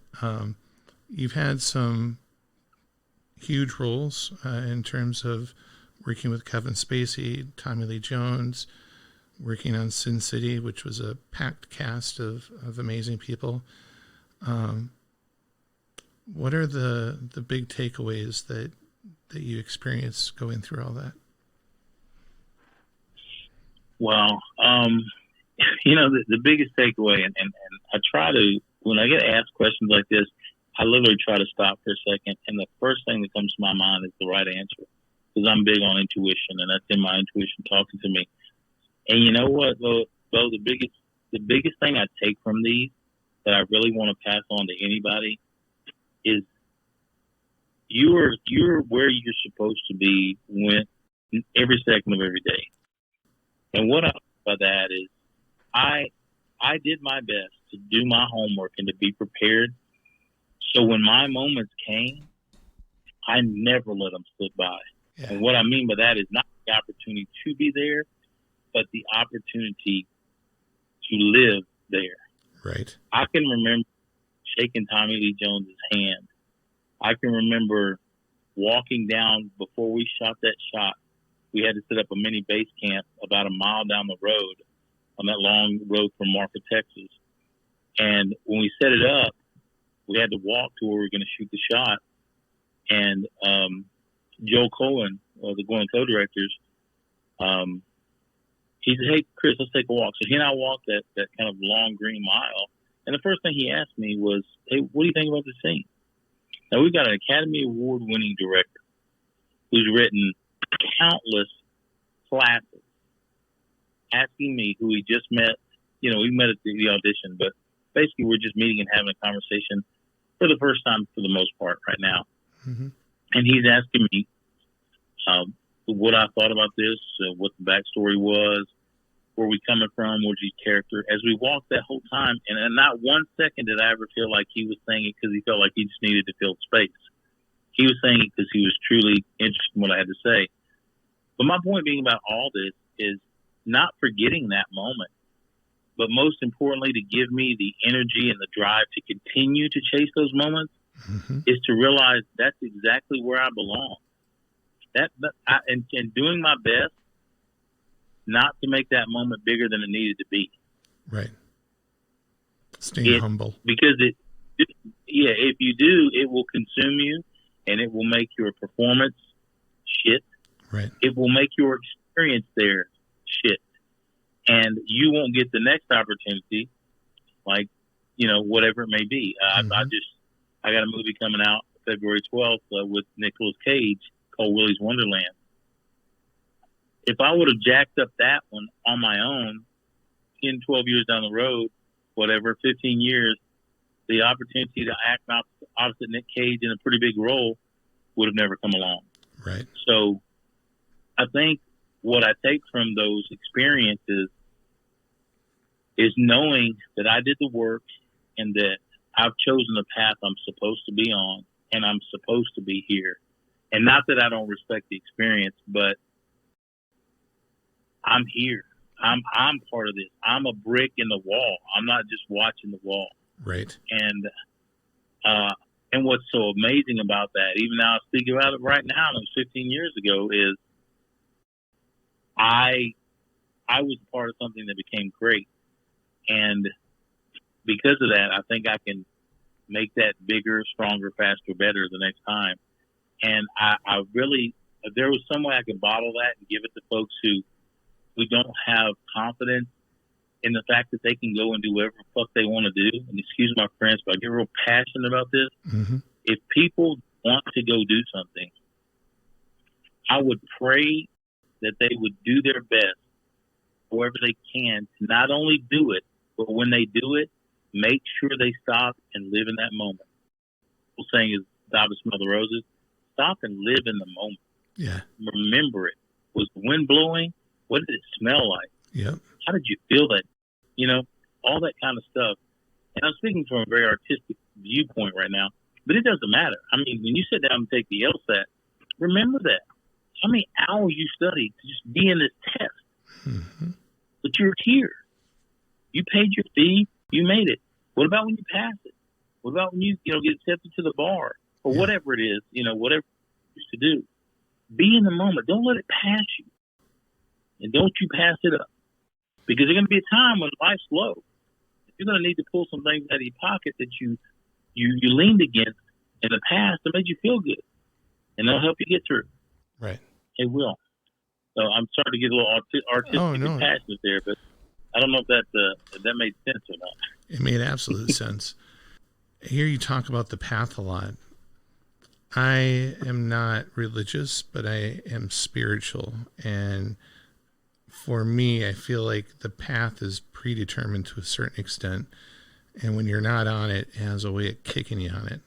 You've had some huge roles in terms of working with Kevin Spacey, Tommy Lee Jones, working on Sin City, which was a packed cast of amazing people. What are the big takeaways that you experienced going through all that? Well, the biggest takeaway, and I try to, when I get asked questions like this, I literally try to stop for a second, and the first thing that comes to my mind is the right answer, because I'm big on intuition, and that's in my intuition talking to me. And you know what, Bo, the biggest thing I take from these that I really want to pass on to anybody is you're where you're supposed to be when every second of every day. And what I mean by that is I did my best to do my homework and to be prepared. So when my moments came, I never let them slip by. Yeah. And what I mean by that is not the opportunity to be there, but the opportunity to live there. Right. I can remember shaking Tommy Lee Jones's hand. I can remember walking down before we shot that shot. We had to set up a mini base camp about a mile down the road on that long road from Marfa, Texas. And when we set it up, we had to walk to where we were going to shoot the shot. And Joe Cohen, the Going co-directors, he said, "Hey, Chris, let's take a walk." So he and I walked that kind of long green mile. And the first thing he asked me was, "Hey, what do you think about the scene?" Now, we've got an Academy Award-winning director who's written countless classics, asking me, who he just met. We met at the audition, but basically we're just meeting and having a conversation for the first time for the most part right now. Mm-hmm. And he's asking me what I thought about this, what the backstory was, where we coming from, what's his character. As we walked that whole time, and not 1 second did I ever feel like he was saying it because he felt like he just needed to fill space. He was saying it because he was truly interested in what I had to say. But my point being about all this is not forgetting that moment, but most importantly, to give me the energy and the drive to continue to chase those moments, mm-hmm. is to realize that's exactly where I belong. And doing my best not to make that moment bigger than it needed to be. Right. Staying humble. Because if you do, it will consume you, and it will make your performance shit. Right. It will make your experience there shit. And you won't get the next opportunity, like, whatever it may be. Mm-hmm. I got a movie coming out February 12th with Nicolas Cage called Willy's Wonderland. If I would have jacked up that one on my own 10, 12 years down the road, 15 years, the opportunity to act opposite Nick Cage in a pretty big role would have never come along. Right. So I think what I take from those experiences is knowing that I did the work and that I've chosen the path I'm supposed to be on, and I'm supposed to be here. And not that I don't respect the experience, but I'm here. I'm part of this. I'm a brick in the wall. I'm not just watching the wall. Right. And what's so amazing about that, even now I speak about it right now, and it was 15 years ago, is I was part of something that became great. And because of that, I think I can make that bigger, stronger, faster, better the next time. And I really, if there was some way I could bottle that and give it to folks who don't have confidence in the fact that they can go and do whatever the fuck they want to do. And excuse my French, but I get real passionate about this. Mm-hmm. If people want to go do something, I would pray that they would do their best, however they can, to not only do it, but when they do it, make sure they stop and live in that moment. The saying is, stop and smell the roses. Stop and live in the moment. Yeah. Remember it. Was the wind blowing? What did it smell like? Yeah. How did you feel that? all that kind of stuff. And I'm speaking from a very artistic viewpoint right now, but it doesn't matter. I mean, when you sit down and take the LSAT, remember that. How many hours you studied to just be in this test? Mm-hmm. But you're here. You paid your fee. You made it. What about when you pass it? What about when you get accepted to the bar or whatever it is, whatever you used to do? Be in the moment. Don't let it pass you. And don't you pass it up. Because there's going to be a time when life's low. You're going to need to pull some things out of your pocket that you leaned against in the past that made you feel good. And they'll help you get through. Right. It will. So I'm sorry to get a little artistic and passionate there, but I don't know if that made sense or not. It made absolute sense. I hear you talk about the path a lot. I am not religious, but I am spiritual. And for me, I feel like the path is predetermined to a certain extent. And when you're not on it, it has a way of kicking you on it.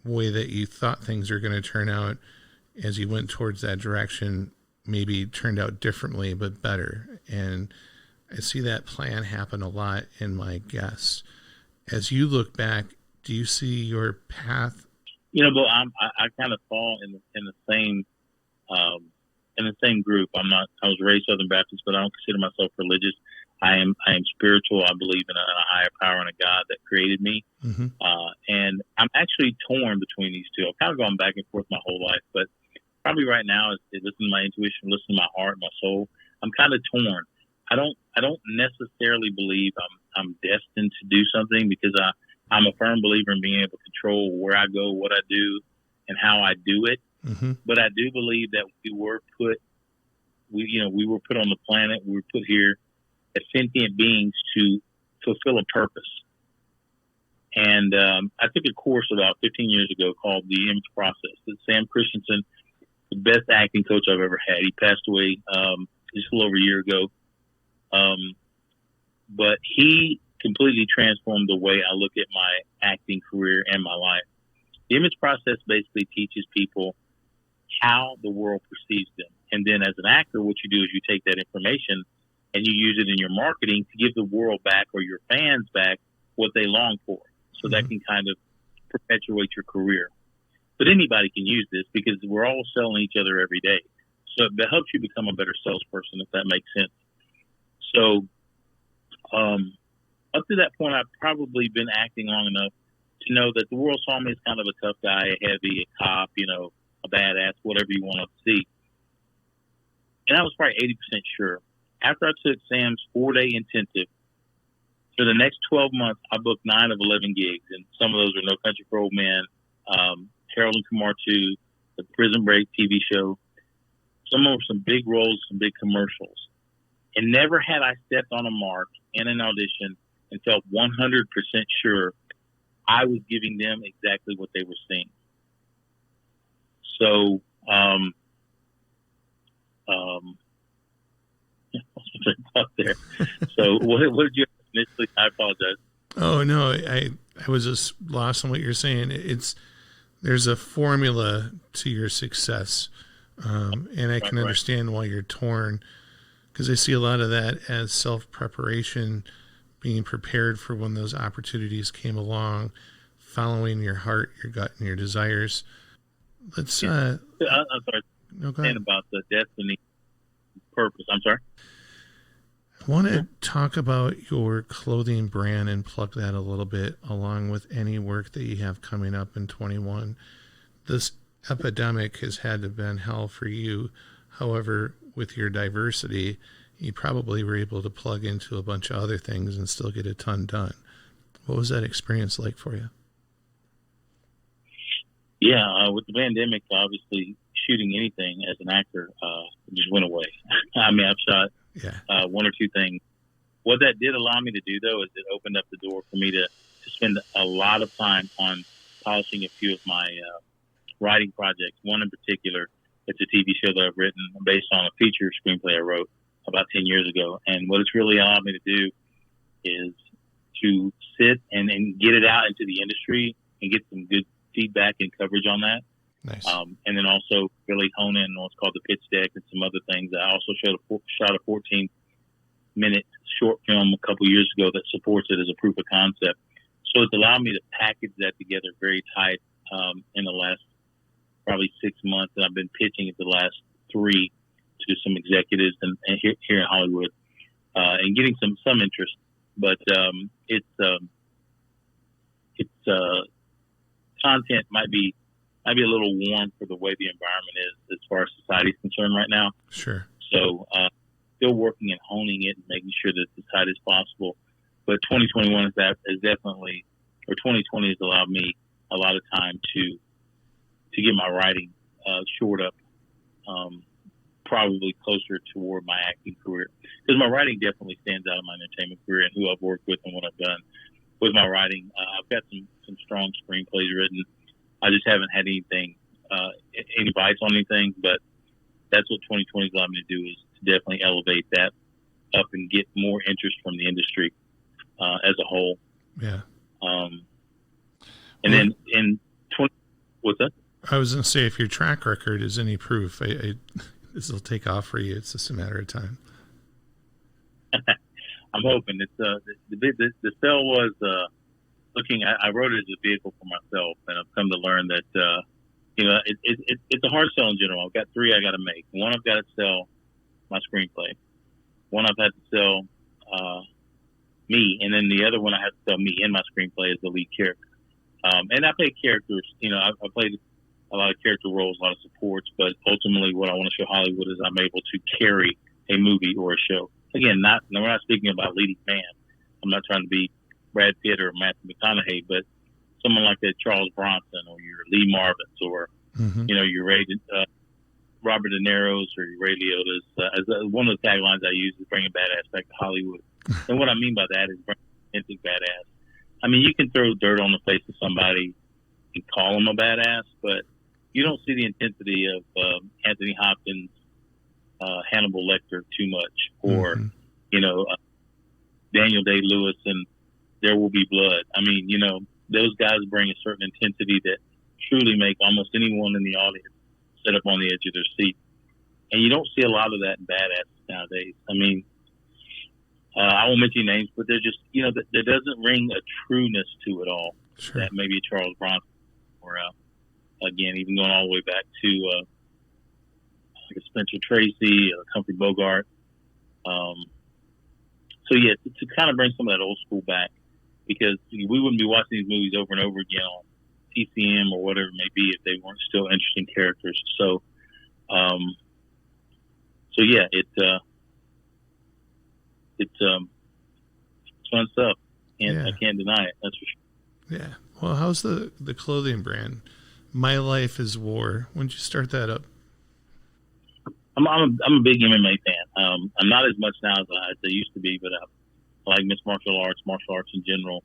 Way that you thought things are going to turn out as you went towards that direction maybe turned out differently, but better. And I see that plan happen a lot in my guests. As you look back, do you see your path? But I kind of fall in the same group. I was raised Southern Baptist, but I don't consider myself religious. I am spiritual. I believe in a higher power and a God that created me. Mm-hmm. And I'm actually torn between these two. I've kind of gone back and forth my whole life, but probably right now is listen to my intuition, listen to my heart, my soul. I'm kind of torn. I don't necessarily believe I'm destined to do something because I'm a firm believer in being able to control where I go, what I do, and how I do it. Mm-hmm. But I do believe that we were put on the planet. We were put here as sentient beings to fulfill a purpose. And I took a course about 15 years ago called The Image Process. It's Sam Christensen, the best acting coach I've ever had. He passed away just a little over a year ago. But he completely transformed the way I look at my acting career and my life. The image process basically teaches people how the world perceives them. And then as an actor, what you do is you take that information and you use it in your marketing to give the world back or your fans back what they long for. So that can kind of perpetuate your career. But anybody can use this because we're all selling each other every day. So it helps you become a better salesperson, if that makes sense. So up to that point, I've probably been acting long enough to know that the world saw me as kind of a tough guy, a heavy, a cop, a badass, whatever you want to see. And I was probably 80% sure. After I took Sam's 4-day intensive, for the next 12 months, I booked 9 of 11 gigs. And some of those are No Country for Old Men, Harold and Kumar 2, the Prison Break TV show. Some of them were some big roles, some big commercials. And never had I stepped on a mark in an audition and felt 100% sure I was giving them exactly what they were seeing. So, there. So what did you initially? I apologize. Oh no, I was just lost on what you're saying. There's a formula to your success, and I can understand why you're torn, because I see a lot of that as self-preparation, being prepared for when those opportunities came along, following your heart, your gut, and your desires. Let's. I'm sorry. No, go ahead. About the destiny, purpose. I'm sorry. I want to talk about your clothing brand and plug that a little bit, along with any work that you have coming up in 21. This epidemic has had to have been hell for you. However, with your diversity, you probably were able to plug into a bunch of other things and still get a ton done. What was that experience like for you? Yeah, with the pandemic, obviously shooting anything as an actor just went away. I mean, I've shot one or two things. What that did allow me to do, though, is it opened up the door for me to spend a lot of time on polishing a few of my writing projects. One in particular, it's a TV show that I've written based on a feature screenplay I wrote about 10 years ago. And what it's really allowed me to do is to sit and get it out into the industry and get some good feedback and coverage on that. Nice. And then also really hone in on what's called the pitch deck and some other things. I also shot a minute short film a couple years ago that supports it as a proof of concept. So it's allowed me to package that together very tight in the last probably 6 months, and I've been pitching it the last 3 to some executives and here in Hollywood, and getting some interest. But it's content might be a little warm for the way the environment is as far as society is concerned right now. Sure. So still working and honing it and making sure that it's as tight as possible. But 2021 is definitely, or 2020 has allowed me a lot of time to get my writing shored up, probably closer toward my acting career. Because my writing definitely stands out in my entertainment career and who I've worked with and what I've done with my writing. I've got some strong screenplays written. I just haven't had anything, any bites on anything, but that's what 2020 has allowed me to do, is to definitely elevate that up and get more interest from the industry as a whole. Yeah. And then in 20, what's that? I was going to say, if your track record is any proof, this will take off for you. It's just a matter of time. I'm hoping. It's the sell was looking. I wrote it as a vehicle for myself, and I've come to learn that it's a hard sell in general. I've got 3 I got to make. One, I've got to sell my screenplay. One, I've had to sell me, and then the other one, I have to sell me in my screenplay as the lead character. And I play characters. I played a lot of character roles, a lot of supports, but ultimately what I want to show Hollywood is I'm able to carry a movie or a show. Again, we're not speaking about leading man. I'm not trying to be Brad Pitt or Matthew McConaughey, but someone like that Charles Bronson or your Lee Marvins or, your Robert De Niro's or your Ray Liotta's. As one of the taglines I use is bringing badass back to Hollywood. And what I mean by that is bringing authentic badass. I mean, you can throw dirt on the face of somebody and call them a badass, but you don't see the intensity of Anthony Hopkins, Hannibal Lecter too much, or Daniel Day-Lewis and There Will Be Blood. I mean, those guys bring a certain intensity that truly make almost anyone in the audience sit up on the edge of their seat. And you don't see a lot of that in badasses nowadays. I mean, I won't mention names, but they're just, there doesn't ring a trueness to it all. Sure. That maybe Charles Bronson or, again, even going all the way back to like a Spencer Tracy or Humphrey Bogart. So, yeah, to kind of bring some of that old school back, because we wouldn't be watching these movies over and over again on TCM or whatever it may be if they weren't still interesting characters. So, yeah, it's fun stuff. I can't deny it. That's for sure. Yeah. Well, how's the clothing brand? My Life is War. When did you start that up? I'm a big MMA fan. I'm not as much now as I used to be, but I like mixed martial arts in general,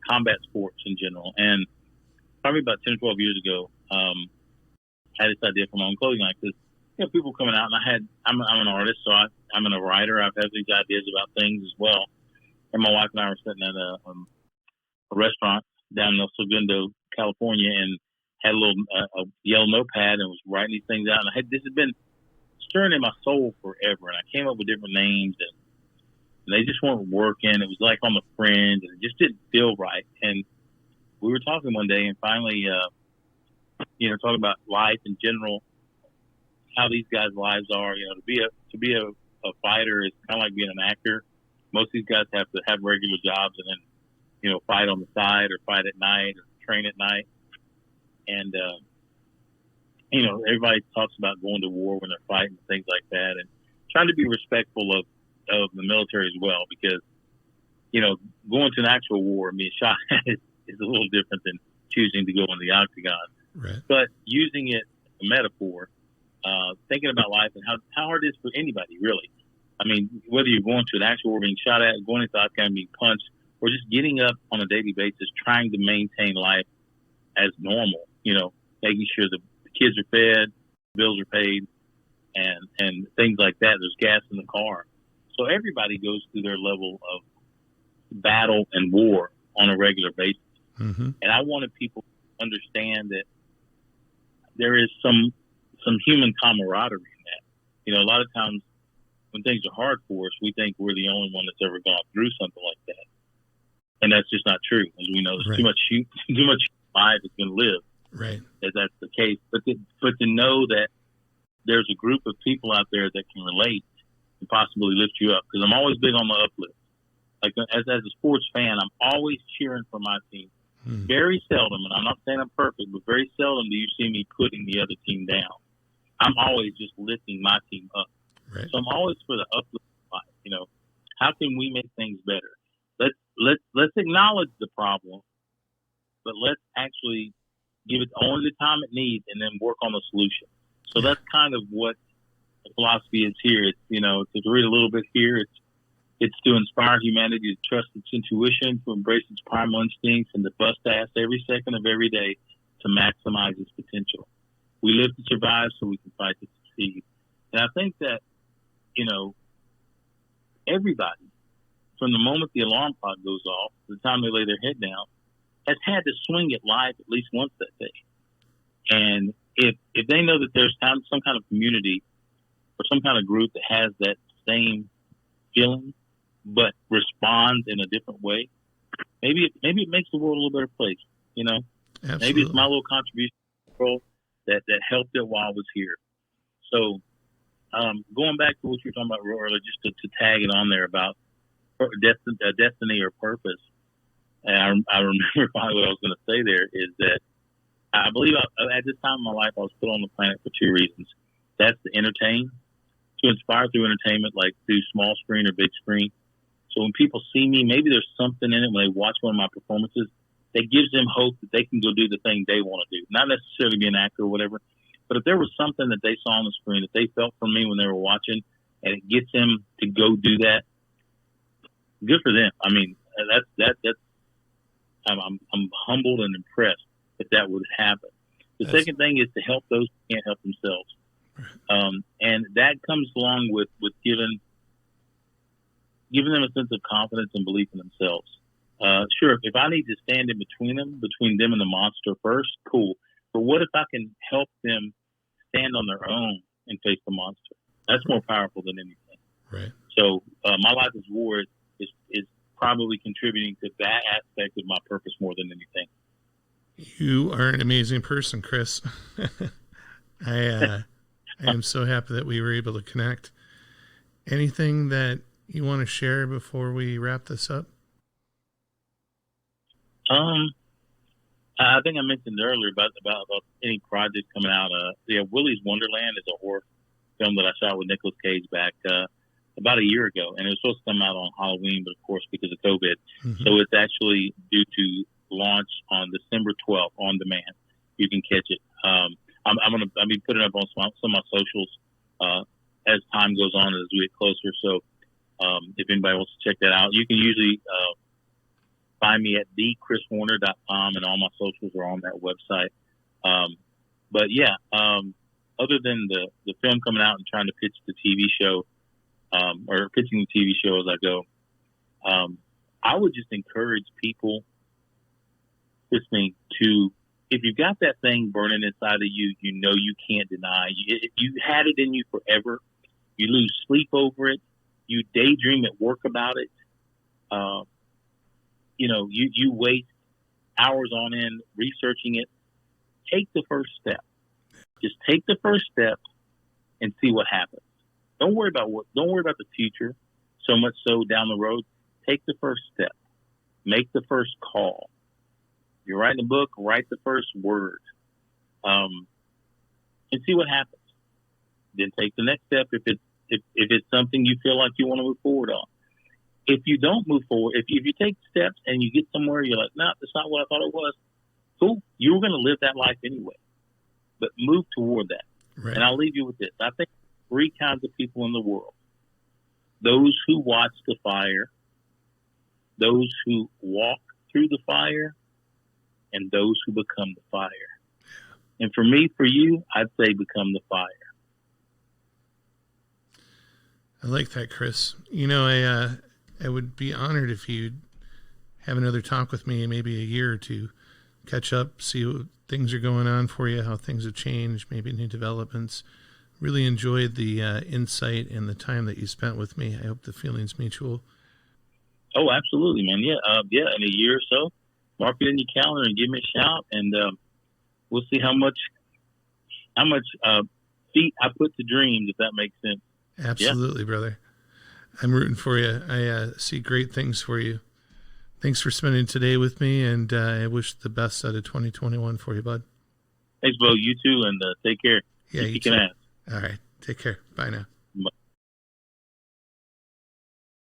combat sports in general. And probably about 10 or 12 years ago, I had this idea for my own clothing line, because people coming out, and I'm an artist, so I'm a writer. I've had these ideas about things as well. And my wife and I were sitting at a restaurant down in El Segundo, California, and had a little a yellow notepad and was writing these things out. And this had been stirring in my soul forever. And I came up with different names, and they just weren't working. It was like on the fringe, and it just didn't feel right. And we were talking one day, and finally, talking about life in general, how these guys' lives are. To be a fighter is kind of like being an actor. Most of these guys have to have regular jobs and then, fight on the side or fight at night or train at night. And, everybody talks about going to war when they're fighting and things like that, and trying to be respectful of the military as well, because, going to an actual war and being shot is a little different than choosing to go in the octagon. Right. But using it as a metaphor, thinking about life and how hard it is for anybody, really. I mean, whether you're going to an actual war, being shot at, going into the octagon, being punched, or just getting up on a daily basis, trying to maintain life as normal, making sure the kids are fed, bills are paid, and things like that. There's gas in the car. So everybody goes through their level of battle and war on a regular basis. Mm-hmm. And I wanted people to understand that there is some human camaraderie in that. A lot of times when things are hard for us, we think we're the only one that's ever gone through something like that, and that's just not true. As we know, there's too much life is going to live. Right. That's the case. But to know that there's a group of people out there that can relate and possibly lift you up, because I'm always big on the uplift. Like as a sports fan, I'm always cheering for my team. Very seldom, and I'm not saying I'm perfect, but very seldom do you see me putting the other team down. I'm always just lifting my team up. Right. So I'm always for the uplift. You know, how can we make things better? Let's acknowledge the problem, but let's actually give it only the time it needs, and then work on the solution. So that's kind of what the philosophy is here. It's, you know, to read a little bit here, it's to inspire humanity to trust its intuition, to embrace its primal instincts, and to bust ass every second of every day to maximize its potential. We live to survive so we can fight to succeed. And I think that, you know, everybody, from the moment the alarm clock goes off to the time they lay their head down, has had to swing at life at least once that day. And if they know that there's some kind of community or some kind of group that has that same feeling but responds in a different way, maybe it makes the world a little better place. You know, Absolutely. Maybe it's my little contribution to the world that helped it while I was here. So going back to what you were talking about earlier, just to tag it on there about destiny or purpose. And I remember finally what I was going to say there is that I believe at this time in my life I was put on the planet for two reasons. That's to entertain, to inspire through entertainment, like through small screen or big screen. So when people see me, maybe there's something in it when they watch one of my performances that gives them hope that they can go do the thing they want to do. Not necessarily be an actor or whatever, but if there was something that they saw on the screen that they felt from me when they were watching, and it gets them to go do that, good for them. I mean, that's I'm humbled and impressed if that would happen. The second thing is to help those who can't help themselves. And that comes along with giving them a sense of confidence and belief in themselves. Sure, if I need to stand in between them and the monster first, cool. But what if I can help them stand on their own and face the monster? That's more powerful than anything. Right. So my life as war is probably contributing to that aspect of my purpose more than anything. You are an amazing person, Chris. I am so happy that we were able to connect. Anything that you want to share before we wrap this up? I think I mentioned earlier about any project coming out. Willy's Wonderland is a horror film that I shot with Nicolas Cage back about a year ago, and it was supposed to come out on Halloween, but of course because of COVID, so it's actually due to launch on December 12th on demand. You can catch it. I'll be putting it up on some of my socials as time goes on as we get closer. So if anybody wants to check that out, you can usually find me at thechriswarner.com, and all my socials are on that website. But yeah, other than the film coming out and trying to pitch the TV show, or pitching the TV show as I go, I would just encourage people listening to, if you've got that thing burning inside of you, you know you can't deny. You had it in you forever. You lose sleep over it. You daydream at work about it. You waste hours on end researching it. Take the first step. Just take the first step and see what happens. Don't worry about the future so much so down the road. Take the first step. Make the first call. You're writing a book, write the first word. And see what happens. Then take the next step if it's something you feel like you want to move forward on. If you don't move forward, if you take steps and you get somewhere, you're like, nah, that's not what I thought it was. Cool. You were going to live that life anyway. But move toward that. Right. And I'll leave you with this. I think three kinds of people in the world. Those who watch the fire, those who walk through the fire, and those who become the fire. And for me, for you, I'd say become the fire. I like that, Chris. You know, I would be honored if you'd have another talk with me in maybe a year or two, catch up, see what things are going on for you, how things have changed, maybe new developments. really enjoyed the insight and the time that you spent with me. I hope the feeling's mutual. Oh, absolutely, man. Yeah, in a year or so, mark it in your calendar and give me a shout, and we'll see how much feet I put to dreams, if that makes sense. Absolutely, brother. I'm rooting for you. I see great things for you. Thanks for spending today with me, and I wish the best out of 2021 for you, bud. Thanks, Bo. You too, and take care. Yeah, you can too. ask. All right. Take care. Bye now.